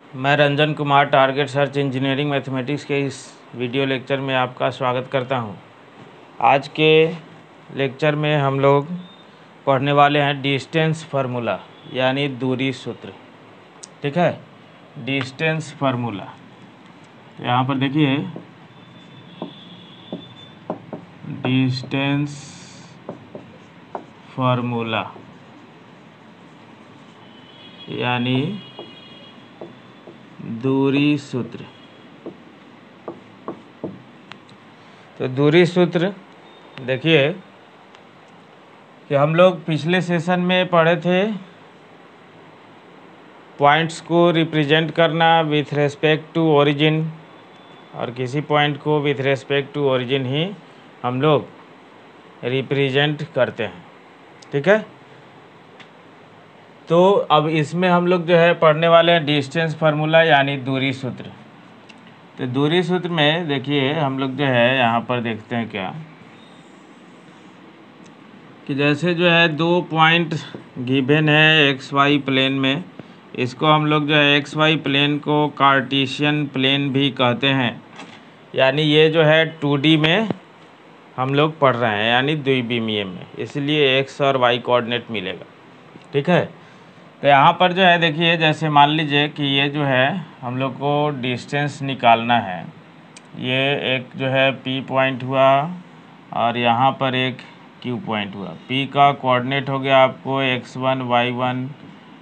मैं Ranjan Kumar target search engineering mathematics के इस वीडियो लेक्चर में आपका स्वागत करता हूं। आज के लेक्चर में हम लोग पढ़ने वाले हैं डिस्टेंस फार्मूला यानी दूरी सूत्र। ठीक है, डिस्टेंस फार्मूला। तो यहाँ पर देखिए डिस्टेंस फार्मूला यानी दूरी सूत्र। तो दूरी सूत्र देखिए कि हम लोग पिछले सेशन में पढ़े थे पॉइंट्स को रिप्रेजेंट करना विथ रेस्पेक्ट टू ओरिजिन, और किसी पॉइंट को विथ रेस्पेक्ट टू ओरिजिन ही हम लोग रिप्रेजेंट करते हैं। ठीक है, तो अब इसमें हम लोग जो है पढ़ने वाले हैं डिस्टेंस फार्मूला यानी दूरी सूत्र। तो दूरी सूत्र में देखिए हम लोग जो है यहाँ पर देखते हैं क्या कि जैसे जो है दो पॉइंट गिवन है एक्स वाई प्लेन में, इसको हम लोग जो है एक्स वाई प्लेन को कार्टेशियन प्लेन भी कहते हैं। यानी ये जो है 2D में हम लोग पढ़ रहे हैं यानी द्विविमीय में, इसलिए एक्स और वाई कोऑर्डिनेट मिलेगा। ठीक है, तो यहाँ पर जो है देखिए जैसे मान लीजिए कि ये जो है हम लोग को डिस्टेंस निकालना है। ये एक जो है P पॉइंट हुआ और यहाँ पर एक Q पॉइंट हुआ। P का कोऑर्डिनेट हो गया आपको x1 y1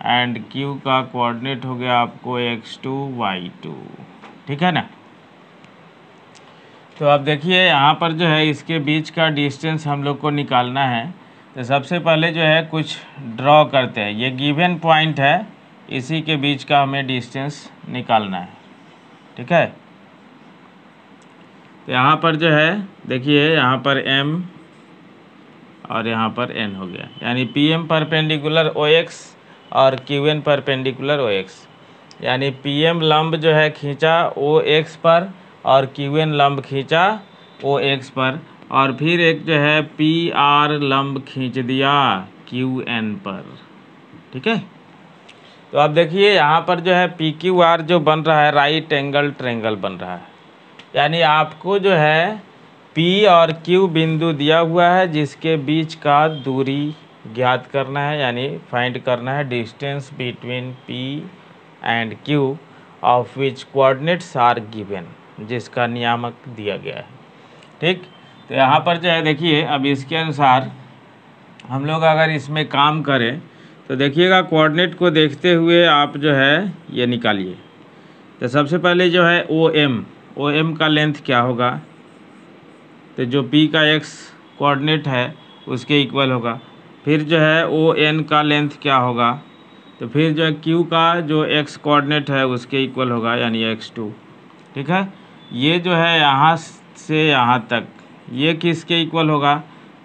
एंड Q का कोऑर्डिनेट हो गया आपको x2 y2। ठीक है ना। तो अब देखिए यहाँ पर जो है इसके बीच का डिस्टेंस हम लोग को निकालना है। तो सबसे पहले जो है कुछ ड्रॉ करते हैं। ये गिवन पॉइंट है, इसी के बीच का हमें डिस्टेंस निकालना है। ठीक है, तो यहाँ पर जो है देखिए यहाँ पर M और यहाँ पर N हो गया, यानी PM परपेंडिकुलर OX और QN परपेंडिकुलर OX। यानी PM लंब जो है खींचा OX पर और QN लंब खींचा OX पर, और फिर एक जो है PR लंब खींच दिया QN पर। ठीक है, तो अब देखिए यहाँ पर जो है PQR जो बन रहा है राइट एंगल ट्रायंगल बन रहा है। यानी आपको जो है P और Q बिंदु दिया हुआ है जिसके बीच का दूरी ज्ञात करना है, यानी फाइंड करना है distance between P and Q of which coordinates are given, जिसका नियामक दिया गया है। ठीक, तो यहाँ पर जो है देखिए अब इसके अनुसार हम लोग अगर इसमें काम करें तो देखिएगा कोऑर्डिनेट को देखते हुए आप जो है ये निकालिए। तो सबसे पहले जो है OM का लेंथ क्या होगा, तो जो P का x कोऑर्डिनेट है उसके इक्वल होगा। फिर जो है ON का लेंथ क्या होगा, तो फिर जो है Q का जो x कोऑर्डिनेट है उसके इक्वल होगा यानी x2। ठीक है, ये जो है यहाँ से यहाँ तक ये किसके इक्वल होगा,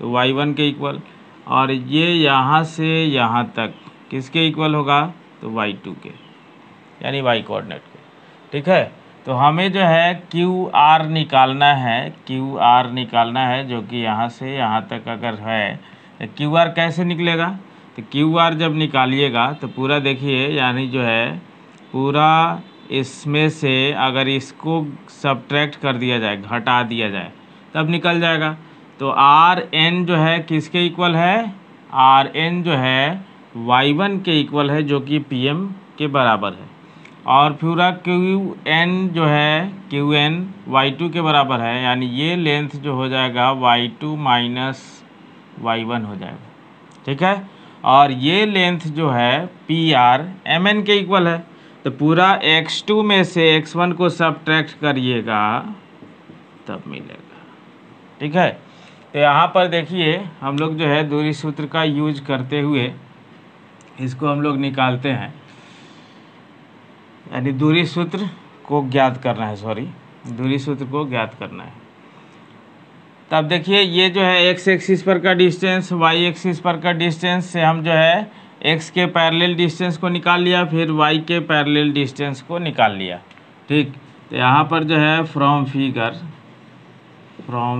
तो y1 के इक्वल, और ये यहाँ से यहाँ तक किसके इक्वल होगा, तो y2 के, यानी y कोऑर्डिनेट के। ठीक है, तो हमें जो है QR निकालना है, QR निकालना है जो कि यहाँ से यहाँ तक अगर है तो QR कैसे निकलेगा, तो QR जब निकालिएगा तो पूरा देखिए यानी जो है पूरा इसमें से अगर इसको सब्ट्रैक्ट कर दिया जाए, घटा दिया जाए, तब निकल जाएगा। तो RN जो है किसके इक्वल है, RN जो है y1 के इक्वल है जो कि PM के बराबर है, और पूरा QN जो है QN y2 के बराबर है, यानी ये लेंथ जो हो जाएगा y2 माइनस y1 हो जाएगा। ठीक है, और ये लेंथ जो है PR MN के इक्वल है। तो पूरा x2 में से x1 को सब्ट्रैक्ट करिएगा तब मिलेगा। ठीक है, तो यहाँ पर देखिए हम लोग जो है दूरी सूत्र का यूज करते हुए इसको हम लोग निकालते हैं, यानी दूरी सूत्र को ज्ञात करना है, दूरी सूत्र को ज्ञात करना है। तब देखिए ये जो है x एक्सिस पर का डिस्टेंस, y एक्सिस पर का डिस्टेंस से हम जो है x के पैरेलल डिस्टेंस को निकाल लिया, फिर y के पैरेलल डिस्टेंस को निकाल लिया। ठीक, तो यहाँ पर जो है फ्रॉम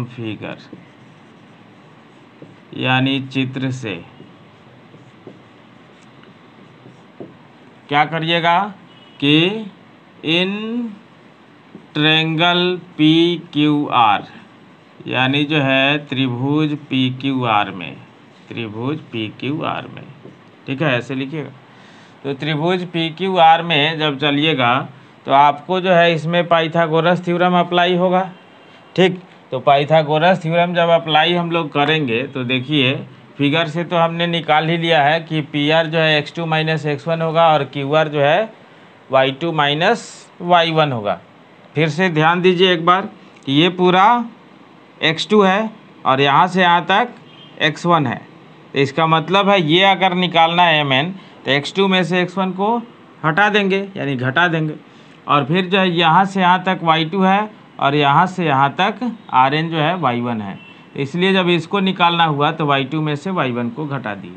फिगर यानी चित्र से क्या करिएगा कि इन ट्रायंगल PQR, यानी जो है त्रिभुज PQR में, त्रिभुज PQR में, ठीक है, ऐसे लिखिएगा। तो त्रिभुज PQR में जब चलिएगा तो आपको जो है इसमें पाइथागोरस थ्योरम अप्लाई होगा, ठीक। तो पाइथागोरस थ्योरम जब अप्लाई हम लोग करेंगे तो देखिए फिगर से तो हमने निकाल ही लिया है कि PR जो है x2 माइनस x1 होगा और QR जो है y2 माइनस y1 होगा। फिर से ध्यान दीजिए एक बार कि ये पूरा x2 है और यहाँ से यहाँ तक x1 है, तो इसका मतलब है ये अगर निकालना है mn तो x2 में से x1 को हटा देंगे यानी घटा देंगे, और फिर जो है यहाँ से यहाँ तक y2 है और यहाँ से यहाँ तक Rn जो है y1 है, इसलिए जब इसको निकालना हुआ तो y2 में से y1 को घटा दिए।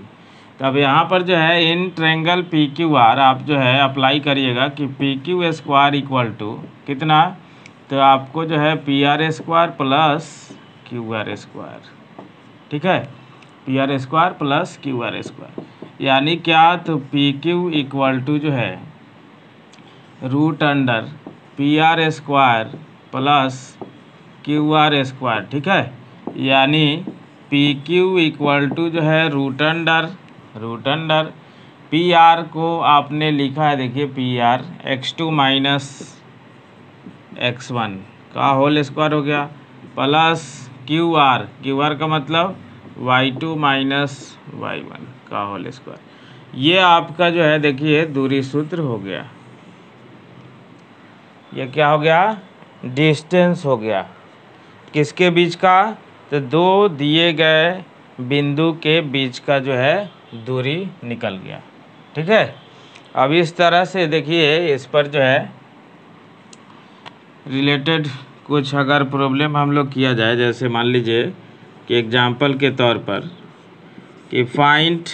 तो अब यहाँ पर जो है इन ट्रायंगल PQR आप जो है अप्लाई करिएगा कि PQ स्क्वायर इक्वल टू कितना, तो आपको जो है PR square plus QR square, ठीक है, PR square plus QR square, यानी क्या, तो PQ इक्वल टू जो है root under PR square plus QR square, ठीक है, यानी PQ इक्वल टू जो है रूट अंडर PR को आपने लिखा है, देखिए PR x2 माइनस x1 का होल स्क्वायर हो गया प्लस QR का मतलब y2 माइनस y1 का होल स्क्वायर। ये आपका जो है देखिए दूरी सूत्र हो गया, ये क्या हो गया, डिस्टेंस हो गया, किसके बीच का, तो दो दिए गए बिंदु के बीच का जो है दूरी निकल गया, ठीक है। अब इस तरह से देखिए इस पर जो है रिलेटेड कुछ अगर प्रॉब्लम हम लोग किया जाए, जैसे मान लीजिए कि एग्जांपल के तौर पर कि find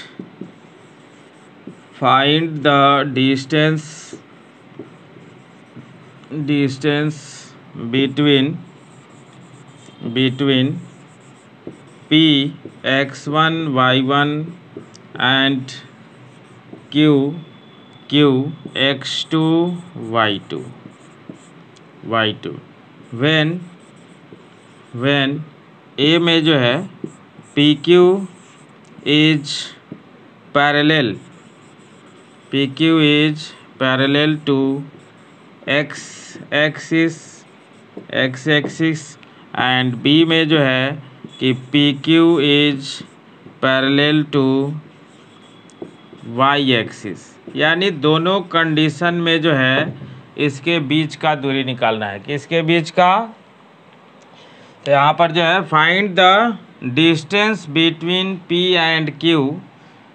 the distance between P x1 y1 and Q x2 y2 when A में जो है PQ is parallel to x axis and B में जो है कि PQ is parallel to y axis, यानी दोनों कंडीशन में जो है इसके बीच का दूरी निकालना है, किसके बीच का, तो यहाँ पर जो है find the distance between P and Q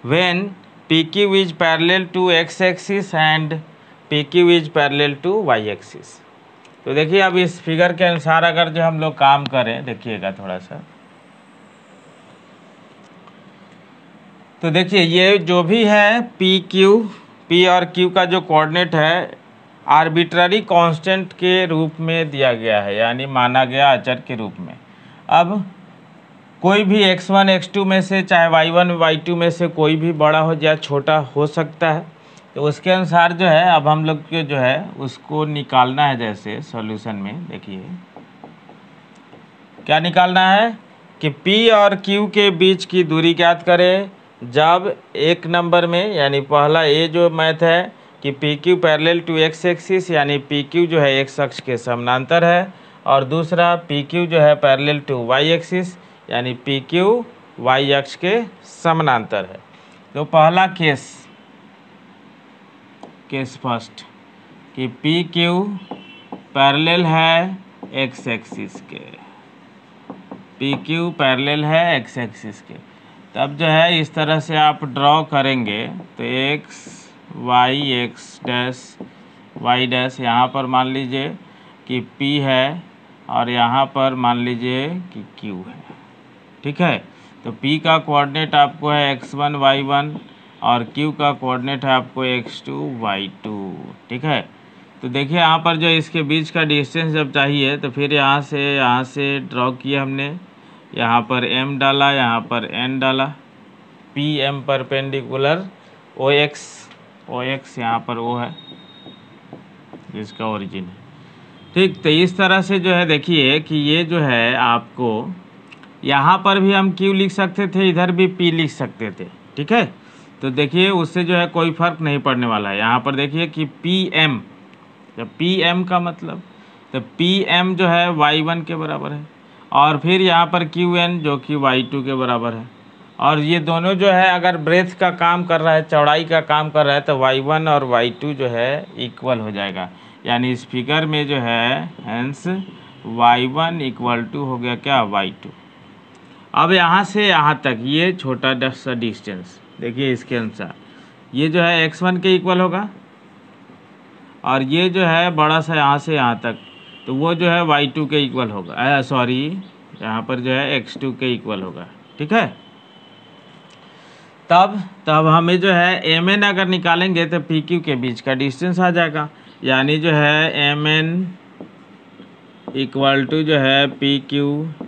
when PQ is parallel to x axis and PQ is parallel to y axis. तो देखिए अब इस फिगर के अनुसार अगर जो हम लोग काम करें, देखिएगा थोड़ा सा, तो देखिए ये जो भी है P और Q का जो कोऑर्डिनेट है आर्बिट्ररी कांस्टेंट के रूप में दिया गया है, यानी माना गया अचर के रूप में। अब कोई भी x1 x2 में से, चाहे y1 y2 में से कोई भी बड़ा हो या छोटा हो सकता है, तो उसके अनुसार जो है अब हम लोग के जो है उसको निकालना है। जैसे सॉल्यूशन में देखिए क्या निकालना है कि P और Q के बीच की दूरी ज्ञात करें जब एक नंबर में, यानी पहला ये जो मैथ है कि PQ parallel to x axis, यानी PQ जो है x अक्ष के समानांतर है, और दूसरा PQ जो है पैरेलल टू y एक्सिस, यानी PQ y अक्ष के समानांतर है। तो पहला केस फर्स्ट कि PQ पैरेलल है x एक्सिस के, PQ पैरेलल है x एक्सिस के, तब जो है इस तरह से आप ड्रॉ करेंगे तो x y डैश यहाँ पर मान लीजिए कि P है और यहाँ पर मान लीजिए कि Q है, ठीक है। तो P का कोऑर्डिनेट आपको है x1 y1 और Q का कोऑर्डिनेट है आपको x2 y2, ठीक है। तो देखिए यहाँ पर जो इसके बीच का डिस्टेंस जब चाहिए तो फिर यहाँ से ड्रॉ किया हमने, यहाँ पर m डाला, यहाँ पर n डाला, PM परपेंडिकुलर OX यहाँ पर O है, जिसका ओरिजिन है। ठीक, तो इस तरह से जो है देखिए कि ये जो है आपको यहाँ पर भी हम Q लिख सकते थे, इधर भी P लिख सकते थे। ठीक है, तो देखिए उससे जो है कोई फ़र्क नहीं पड़ने वाला है। यहाँ पर देखिए कि PM, जब PM का मतलब, तो PM जो है Y1 के बराबर है, और फिर यहाँ पर QN जो कि Y2 के बराबर है। और ये दोनों जो है अगर ब्रेथ का काम कर रहा है, चौड़ाई का काम कर रहा है, तो Y1 और Y2 जो है इक्वल हो जाएगा। यानी इस फिगर में जो है हेंस Y1 इक्वल टू हो गया क्या, Y2। अब यहाँ से यहाँ तक ये छोटा सा डिस्टेंस देखिए, इसके अनुसार ये जो है x1 के इक्वल होगा, और ये जो है बड़ा सा यहाँ से यहाँ तक, तो वो जो है y2 के इक्वल होगा, सॉरी यहाँ पर जो है x2 के इक्वल होगा। ठीक है, तब हमें जो है mn अगर निकालेंगे तो pq के बीच का डिस्टेंस आ जाएगा। यानी जो है mn इक्वल टू जो है pq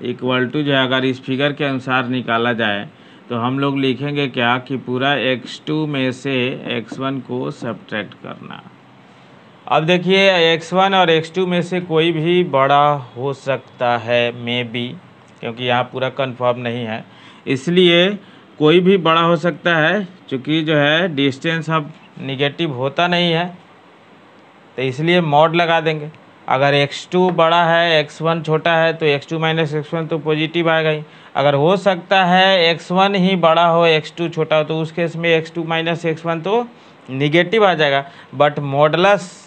इक्वल टू जो है, अगर इस फिगर के अनुसार निकाला जाए तो हम लोग लिखेंगे क्या कि पूरा x2 में से x1 को सब्ट्रैक्ट करना। अब देखिए x1 और x2 में से कोई भी बड़ा हो सकता है, मे बी, क्योंकि यहाँ पूरा कंफर्म नहीं है, इसलिए कोई भी बड़ा हो सकता है। चूँकि जो है डिस्टेंस अब निगेटिव होता नहीं है, तो इसलिए मॉड लगा देंगे। अगर x2 बड़ा है, x1 छोटा है, तो x2 माइनस x1 तो पॉजिटिव आएगा ही। अगर हो सकता है x1 ही बड़ा हो, x2 छोटा हो, तो उस केस में x2 माइनस x1 तो निगेटिव आ जाएगा। बट मॉडुलस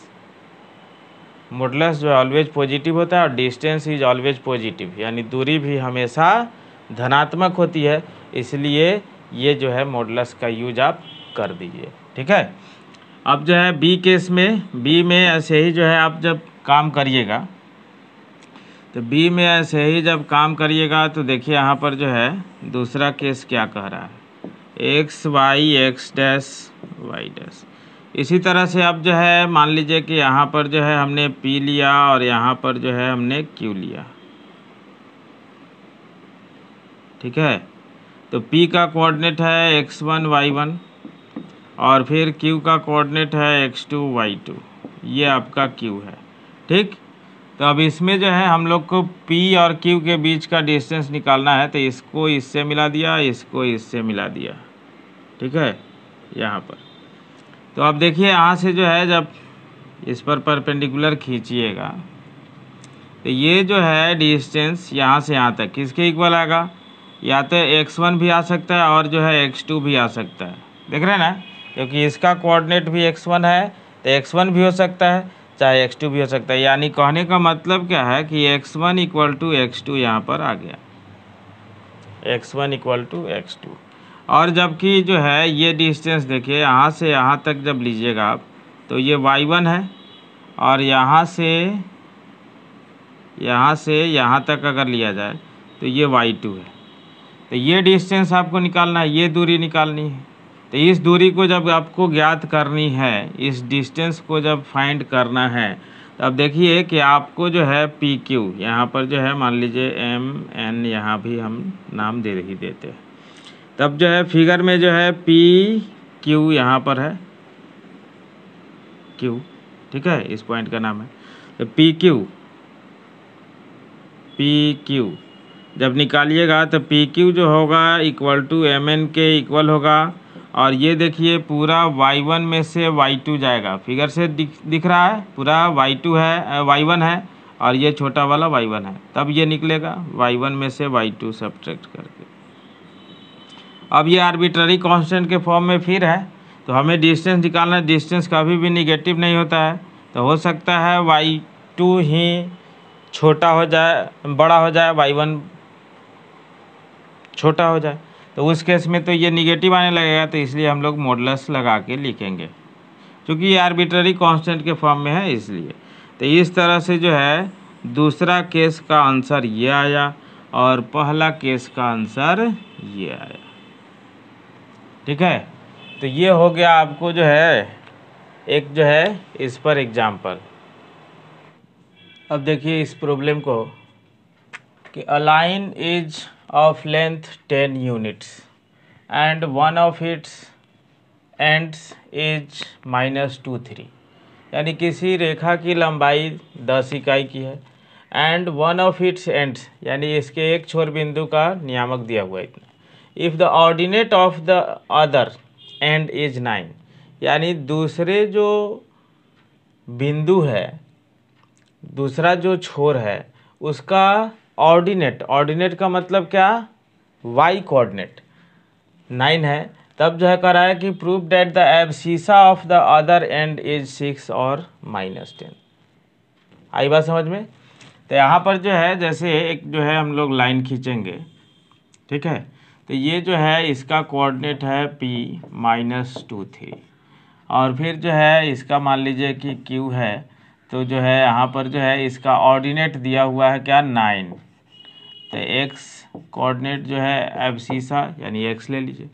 जो ऑलवेज पॉजिटिव होता है, और डिस्टेंस इज ऑलवेज पॉजिटिव, यानी दूरी भी हमेशा धनात्मक होती है। इसलिए ये जो है मॉडुलस का यूज आप कर दीजिए। ठीक है, अब जो है बी केस में, बी में ऐसे ही जो है आप जब काम करिएगा, तो बी में ऐसे ही जब काम करिएगा तो देखिए यहाँ पर जो है दूसरा केस क्या कह रहा है, x y x dash y dash. इसी तरह से अब जो है मान लीजिए कि यहाँ पर जो है हमने P लिया और यहाँ पर जो है हमने Q लिया। ठीक है, तो P का कोऑर्डिनेट है x1 y1, और फिर Q का कोऑर्डिनेट है x2 y2, ये आपका Q है। ठीक, तो अब इसमें जो है हम लोग को P और Q के बीच का डिस्टेंस निकालना है, तो इसको इससे मिला दिया, इसको इससे मिला दिया। ठीक है, यहाँ पर तो अब देखिए यहाँ से जो है जब इस पर परपेंडिकुलर खींचिएगा, तो ये जो है डिस्टेंस यहाँ से यहाँ तक किसके इक्वल आएगा, या तो x1 भी आ सकता है और जो है x2 भी आ सकता है। देख रहे हैं ना, क्योंकि इसका कोऑर्डिनेट भी x1 है, तो x1 भी हो सकता है, चाहे x2 भी हो सकता है। यानी कहने का मतलब क्या है कि x1 इक्वल टू x2 यहाँ पर आ गया, x1 इक्वल टू x2। और जबकि जो है ये डिस्टेंस देखिए यहाँ से यहाँ तक जब लीजिएगा आप, तो ये y1 है, और यहाँ से यहाँ तक अगर लिया जाए तो ये y2 है। तो ये डिस्टेंस आपको निकालना है, ये दूरी निकालनी है। तो इस दूरी को जब आपको ज्ञात करनी है, इस डिस्टेंस को जब फाइंड करना है, तो अब देखिए कि आपको जो है PQ यहाँ पर जो है मान लीजिए MN, यहाँ भी हम नाम दे ही देते हैं। तब जो है फिगर में जो है PQ यहाँ पर है Q। ठीक है, इस पॉइंट का नाम है, तो PQ जब निकालिएगा तो PQ जो होगा इक्वल टू MN के इक्वल होगा। और ये देखिए पूरा y1 में से y2 जाएगा, फिगर से दिख रहा है, पूरा y2 है, y1 है, और ये छोटा वाला y1 है, तब ये निकलेगा y1 में से y2 सब्ट्रैक्ट करके। अब ये आर्बिट्ररी कांस्टेंट के फॉर्म में फिर है, तो हमें डिस्टेंस निकालना है। डिस्टेंस कभी भी निगेटिव नहीं होता है, तो हो सकता है y2 ही छोटा हो जाए, बड़ा हो जाए, y1 छोटा हो जाए, तो उस केस में तो ये निगेटिव आने लगेगा। तो इसलिए हम लोग मॉडुलस लगा के लिखेंगे, क्योंकि ये आर्बिट्ररी कांस्टेंट के फॉर्म में है इसलिए। तो इस तरह से जो है दूसरा केस का आंसर ये आया, और पहला केस का आंसर ये आया। ठीक है, तो ये हो गया आपको जो है एक जो है इस पर एग्जाम्पल। अब देखिए इस प्रॉब्लम को कि a line is of length 10 units and one of its ends is -2, 3 यानी किसी रेखा की लंबाई 10 इकाई की है, and one of its ends, यानी इसके एक छोर बिंदु का नियामक दिया हुआ है इतना। If the ordinate of the other and is 9, यानी दूसरे जो बिंदु है, दूसरा जो छोर है उसका ऑर्डिनेट, ऑर्डिनेट का मतलब क्या, वाई कोऑर्डिनेट 9 है, तब जो है कह रहा है कि prove that the abscissa of the other and is 6 और -10। आई बात समझ में। तो यहाँ पर जो है जैसे एक जो है हम लोग लाइन खींचेंगे, ठीक है, तो ये जो है इसका कोऑर्डिनेट है P-2 3, और फिर जो है इसका मान लीजिए कि Q है, तो जो है यहाँ पर जो है इसका ऑर्डिनेट दिया हुआ है क्या, 9, तो x कोऑर्डिनेट जो है एब्सिसा यानी x ले लीजिए,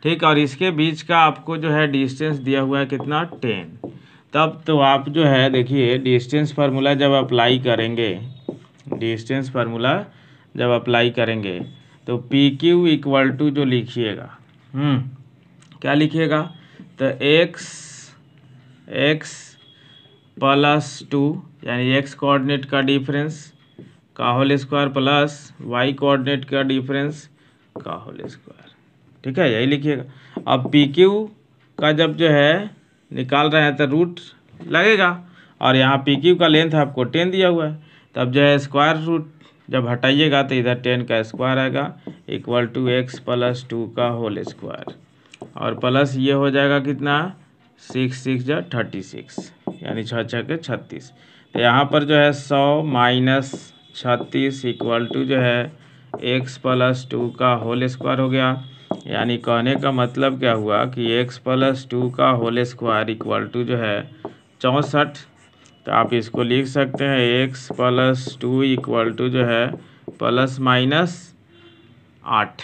ठीक, और इसके बीच का आपको जो है डिस्टेंस दिया हुआ है कितना, 10। तब तो आप जो है देखिए डिस्टेंस फार्मूला जब अप्लाई करेंगे, डिस्टेंस फार्मूला जब अप्लाई करेंगे तो PQ इक्वल टू जो लिखिएगा, क्या लिखिएगा, तो x + 2 यानी x कोऑर्डिनेट का डिफरेंस का whole square plus y coordinate का डिफरेंस का होल स्क्वायर, ठीक है, यही लिखिएगा। अब PQ का जब जो है निकाल रहे हैं तो रूट लगेगा, और यहाँ PQ का लेंथ आपको 10 दिया हुआ है, तब जो है स्क्वायर रूट जब हटाइएगा तो इधर 10 का स्क्वायर आएगा इक्वल टू x + 2 का होल स्क्वायर, और प्लस ये हो जाएगा कितना, 6 6 जा 36, यानी 6 6 के 36। तो यहाँ पर जो है 100 - 36 इक्वल टू जो है x + 2 का होल स्क्वायर हो गया। यानी कहने का मतलब क्या हुआ कि x + 2 का होल स्क्वायर इक्वल टू जो है 64। तो आप इसको लिख सकते हैं x + 2 इक्वल टू जो है ±8,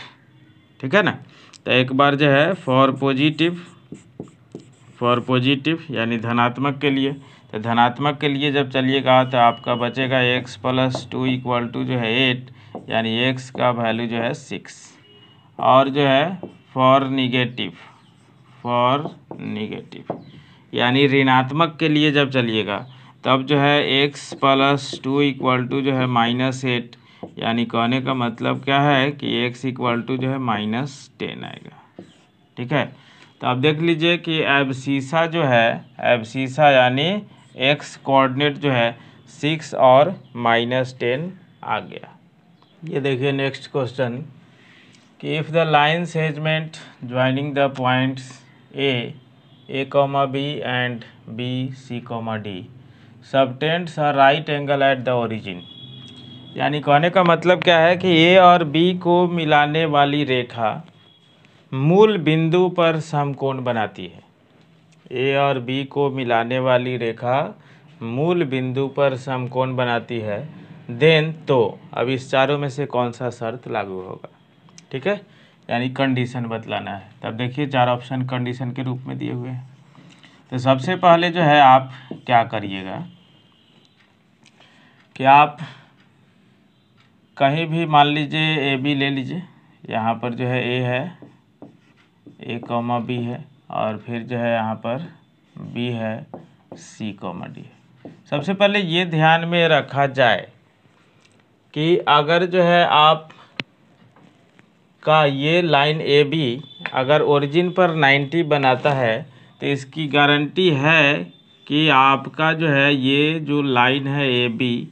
ठीक है ना। तो एक बार जो है फॉर पॉजिटिव यानी धनात्मक के लिए, तो धनात्मक के लिए जब चलिएगा तो आपका बचेगा x + 2 इक्वल टू जो है 8, यानी x का वैल्यू जो है 6, और जो है फॉर निगेटिव यानी ऋणात्मक के लिए जब चलिएगा तब जो है x + 2 इक्वल टू जो है -8, यानी कहने का मतलब क्या है कि x इक्वल टू जो है -10 आएगा, ठीक है। तो अब देख लीजिए कि एब्सिसा जो है, एब्सिसा यानी x कोऑर्डिनेट जो है 6 और -10 आ गया। ये देखिए नेक्स्ट क्वेश्चन कि if the line segment joining the points A, B and B, C, D subtends a right angle at the origin, यानी कहने का मतलब क्या है कि A और B को मिलाने वाली रेखा मूल बिंदु पर समकोण बनाती है। A और B को मिलाने वाली रेखा मूल बिंदु पर समकोण बनाती है, देन तो अब इस चारों में से कौन सा शर्त लागू होगा, ठीक है, यानी कंडीशन बतलाना है। तब देखिए 4 ऑप्शन कंडीशन के रूप में दिए हुए हैं। तो सबसे पहले जो है आप क्या करिएगा कि आप कहीं भी मान लीजिए AB ले लीजिए, यहाँ पर जो है A है, A, B है, और फिर जो है यहाँ पर B है, C, D है। सबसे पहले ये ध्यान में रखा जाए कि अगर जो है आप का ये लाइन AB अगर ओरिजिन पर 90 बनाता है तो इसकी गारंटी है कि आपका जो है ये जो लाइन है AB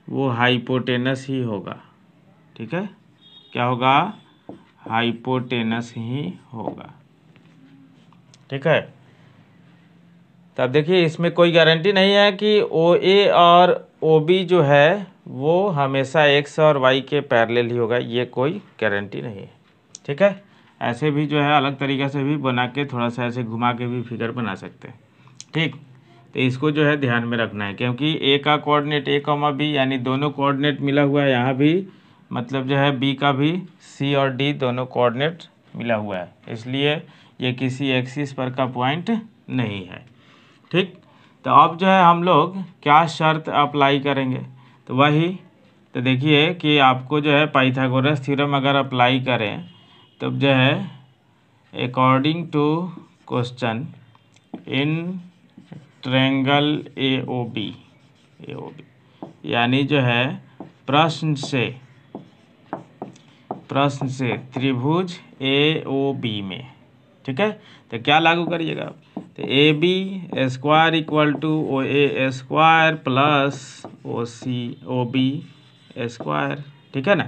वो हाइपोटेनस ही होगा, ठीक है, क्या होगा, हाइपोटेनस ही होगा, ठीक है। तब देखिए इसमें कोई गारंटी नहीं है कि OA और OB जो है वो हमेशा x और y के पैरेलल ही होगा, ये कोई गारंटी नहीं है, ठीक है। ऐसे भी जो है अलग तरीक़े से भी बना के थोड़ा सा ऐसे घुमा के भी फिगर बना सकते हैं, ठीक। तो इसको जो है ध्यान में रखना है, क्योंकि A का कोऑर्डिनेट A, B यानी दोनों कोऑर्डिनेट मिला हुआ है, यहाँ भी मतलब जो है B का भी C और D दोनों कोऑर्डिनेट मिला हुआ है, इसलिए ये किसी एक्सिस पर का पॉइंट नहीं है, ठीक। तो अब जो है हम लोग क्या शर्त अप्लाई करेंगे, तो वही तो देखिए कि आपको जो है पाइथागोरस थ्योरम अगर अप्लाई करें तब जो है according to question in triangle AOB यानी जो है प्रश्न से त्रिभुज AOB में, ठीक है। तो क्या लागू करिएगा आप, तो AB square equal to OA square plus OB square, ठीक है ना।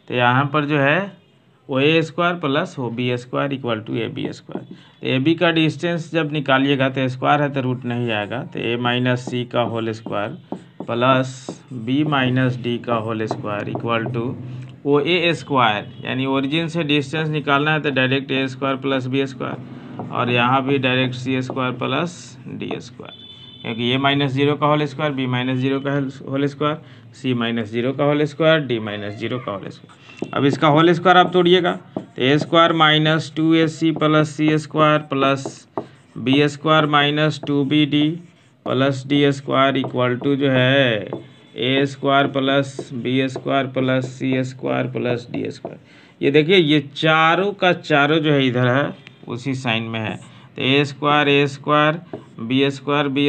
तो यहाँ पर जो है OA square plus OB square equal to AB square. तो AB का डिस्टेंस जब निकालिएगा तो स्क्वायर है तो रूट नहीं आएगा, तो A माइनस C का whole square plus B minus D का whole square equal to OA square, यानी ओरिजिन से डिस्टेंस निकालना है तो direct A square plus B square, और यहाँ भी direct C square plus D square, क्योंकि A माइनस 0 का होल स्क्वायर, B माइनस 0 का होल स्क्वायर, C माइनस 0 का होल स्क्वायर, D माइनस 0 का होल स्क्वायर। अब इसका होल स्क्वायर आप तोड़िएगा तो A square minus 2AC plus C square plus B square minus 2BD plus D square equal to जो है A square plus B square plus C square plus D square. ये देखिए ये चारों का चारों जो है इधर है उसी साइन में है, तो A स्क्वायर B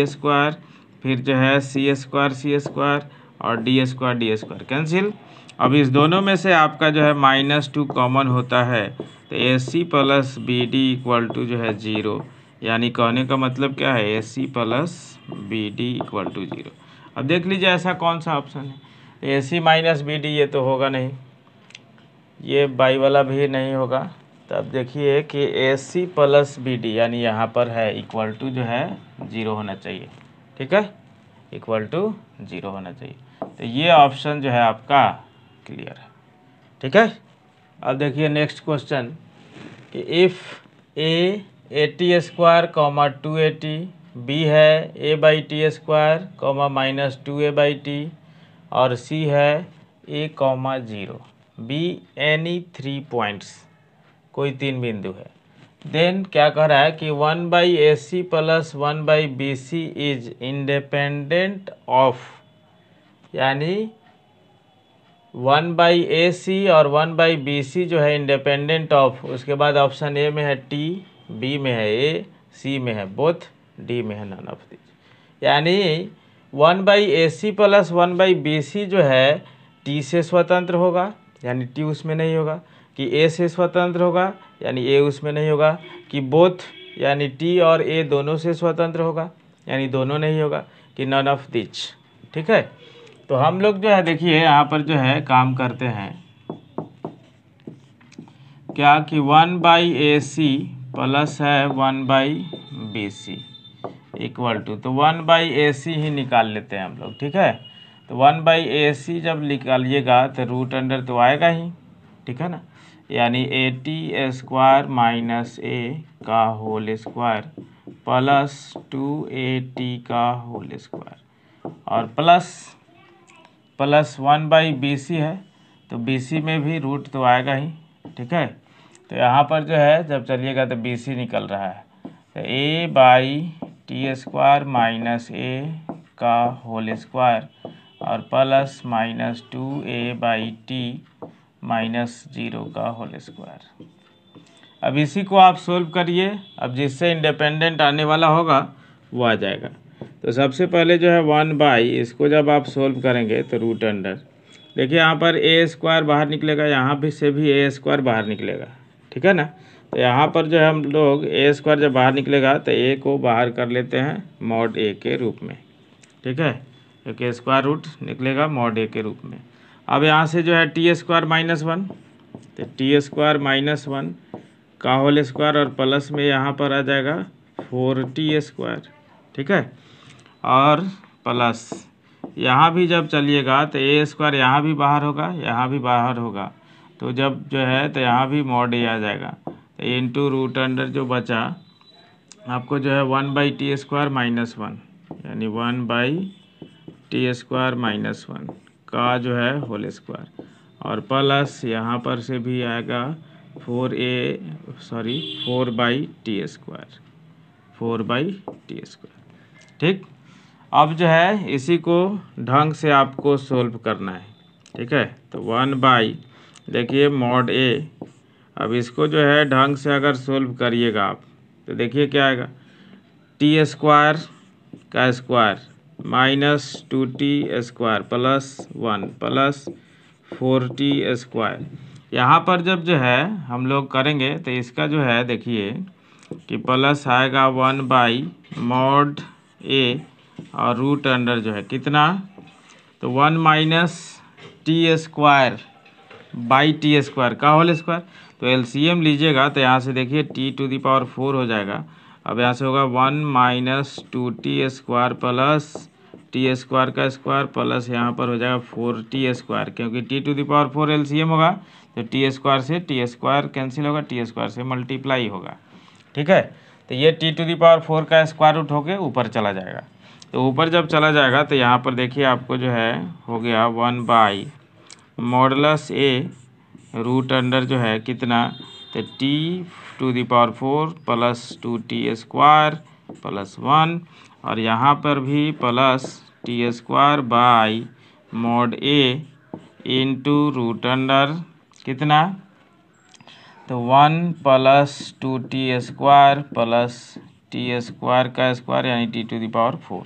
स्क्वायर फिर जो है C स्क्वायर और D स्क्वायर कैंसिल। अब इस दोनों में से आपका जो है -2 कॉमन होता है, तो AC plus BD equal to जो है 0, यानी कहने का मतलब क्या है AC plus BD equal to 0। अब देख लीजिए ऐसा कौन सा ऑप्शन है, AC माइनस BD ये तो होगा नहीं, ये बाई वाला भी नहीं होगा। तो अब देखिए कि AC प्लस BD यानी यहाँ पर है इक्वल टू जो है 0 होना चाहिए, ठीक है, इक्वल टू 0 होना चाहिए। तो ये ऑप्शन जो है आपका क्लियर है, ठीक है। अब देखिए नेक्स्ट क्वेश्चन कि if A 80 square comma 280, B है A/T square comma minus 2A/T और C है A comma 0, B any 3 points, कोई 3 बिंदु है। देन क्या कह रहा है कि 1/AC plus 1/BC is independent of, यानी 1/AC और 1/BC जो है इंडिपेंडेंट ऑफ, उसके बाद ऑप्शन A में है T, B में है A, C में है बोथ, D में है नन ऑफ दिस। यानी 1/AC प्लस 1/BC जो है T से स्वतंत्र होगा, यानी T उसमें नहीं होगा, कि A से स्वतंत्र होगा यानी A उसमें नहीं होगा, कि बोथ यानी T और A दोनों से स्वतंत्र होगा यानी दोनों नहीं होगा, कि नन ऑफ दिस, ठीक है। तो हम लोग जो है देखिए यहाँ पर जो है काम करते हैं क्या कि 1/AC प्लस है 1/BC इक्वल टू, तो 1/AC ही निकाल लेते हैं हम लोग, ठीक है। तो 1/AC जब निकालिएगा तो रूट अंडर तो आएगा ही, ठीक है ना, यानी 80 स्क्वायर माइनस A का होल स्क्वायर प्लस 2AT का होल स्क्वायर और प्लस 1/BC है, तो BC में भी रूट तो आएगा ही, ठीक है। तो यहाँ पर जो है जब चलिएगा तो BC निकल रहा है, तो A/T स्क्वायर माइनस A का होल स्क्वायर और प्लस माइनस 2A/T माइनस 0 का होल स्क्वायर। अब इसी को आप सोल्व करिए, अब जिससे इंडिपेंडेंट आने वाला होगा वो आ जाएगा। तो सबसे पहले जो है 1/, इसको जब आप सोल्व करेंगे तो रूट अंडर, देखिए यहाँ पर A स्क्वायर बाहर निकलेगा, यहाँ भी से भी A स्क्वायर बाहर निकलेगा, ठीक है ना। तो यहाँ पर जो है हम लोग A स्क्वायर जब बाहर निकलेगा तो A को बाहर कर लेते हैं मॉड A के रूप में, ठीक है, क्योंकि स्क्वायर रूट निकलेगा मॉड A के रूप में। अब यहाँ से जो है T स्क्वायर माइनस 1, तो T स्क्वायर माइनस 1 का होल स्क्वायर और प्लस में यहाँ पर आ जाएगा 4T स्क्वायर, ठीक है, और प्लस यहाँ भी जब चलिएगा तो A स्क्वायर यहाँ भी बाहर होगा, यहाँ भी बाहर होगा, तो जब जो है तो यहाँ भी मॉड A आ जाएगा, तो इंटू रूट अंडर जो बचा आपको जो है 1/T स्क्वायर माइनस 1 यानी 1/T स्क्वायर माइनस 1 का जो है होल स्क्वायर और प्लस यहाँ पर से भी आएगा 4/T स्क्वायर, ठीक। अब जो है इसी को ढंग से आपको सोल्व करना है, ठीक है। तो 1/, देखिए मॉड A, अब इसको जो है ढंग से अगर सोल्व करिएगा आप तो देखिए क्या आएगा, T स्क्वायर का square minus 2t square plus 1 plus 4t square. यहाँ पर जब जो है हम लोग करेंगे तो इसका जो है देखिए कि प्लस आएगा 1/mod a और रूट अंडर जो है कितना, तो 1 minus T square by T square का होल स्क्वायर। तो एलसीएम लीजिएगा तो यहाँ से देखिए t⁴ हो जाएगा। अब यहाँ से होगा 1 minus 2t square plus t square का स्क्वायर प्लस यहाँ पर हो जाएगा 4t स्क्वायर, क्योंकि t⁴ एलसीएम होगा तो टी स्क्वायर से टी स्क्वायर कैंसिल होगा, टी स्क्वायर से मल्टीप्लाई होगा। ठीक है, तो ये t⁴ का स्क्वायर रूट होके ऊपर चला जाएगा। तो ऊपर जब चला जाएगा तो यहाँ पर देखिए आपको जो है हो गया 1/मॉडुलस a रूट अंडर जो है कितना, तो t⁴ plus 2t square plus 1 और यहाँ पर भी plus t square by mod a into root under कितना, तो 1 plus 2t square plus t square का स्क्वायर यानी t⁴।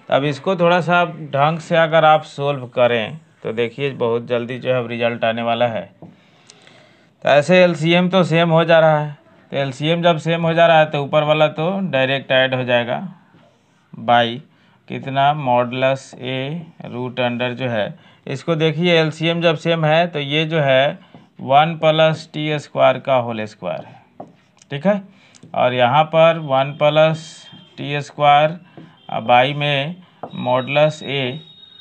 अब इसको थोड़ा सा ढंग से अगर आप सोल्व करें तो देखिए बहुत जल्दी जो है रिजल्ट आने वाला है। तो ऐसे एलसीएम तो सेम हो जा रहा है, तो एलसीएम जब सेम हो जा रहा है तो ऊपर वाला तो डायरेक्ट ऐड हो जाएगा बाई कितना, मॉडुलस a रूट अंडर जो है इसको देखिए एलसीएम जब सेम है तो ये जो है 1 प्लस टी स्क्वायर का होल स्क्वायर है। ठीक है, और यहाँ पर 1 प्लस टी स्क्वायर बाई में मॉडुलस a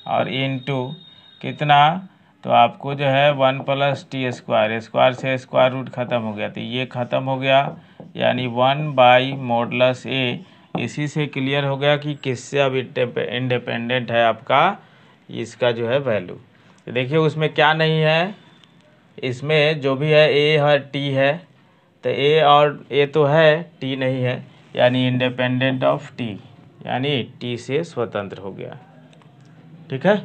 और इनटू कितना, तो आपको जो है 1 प्लस टी स्क्वायर, स्क्वायर से स्क्वायर रूट ख़त्म हो गया तो ये ख़त्म हो गया यानी 1/मॉडुलस a। इसी से क्लियर हो गया कि किससे अब इंडिपेंडेंट है आपका इसका जो है वैल्यू। तो देखिए उसमें क्या नहीं है, इसमें जो भी है a है t है, तो a और a तो है t नहीं है, यानी इंडिपेंडेंट ऑफ t, यानी t से स्वतंत्र हो गया। ठीक है।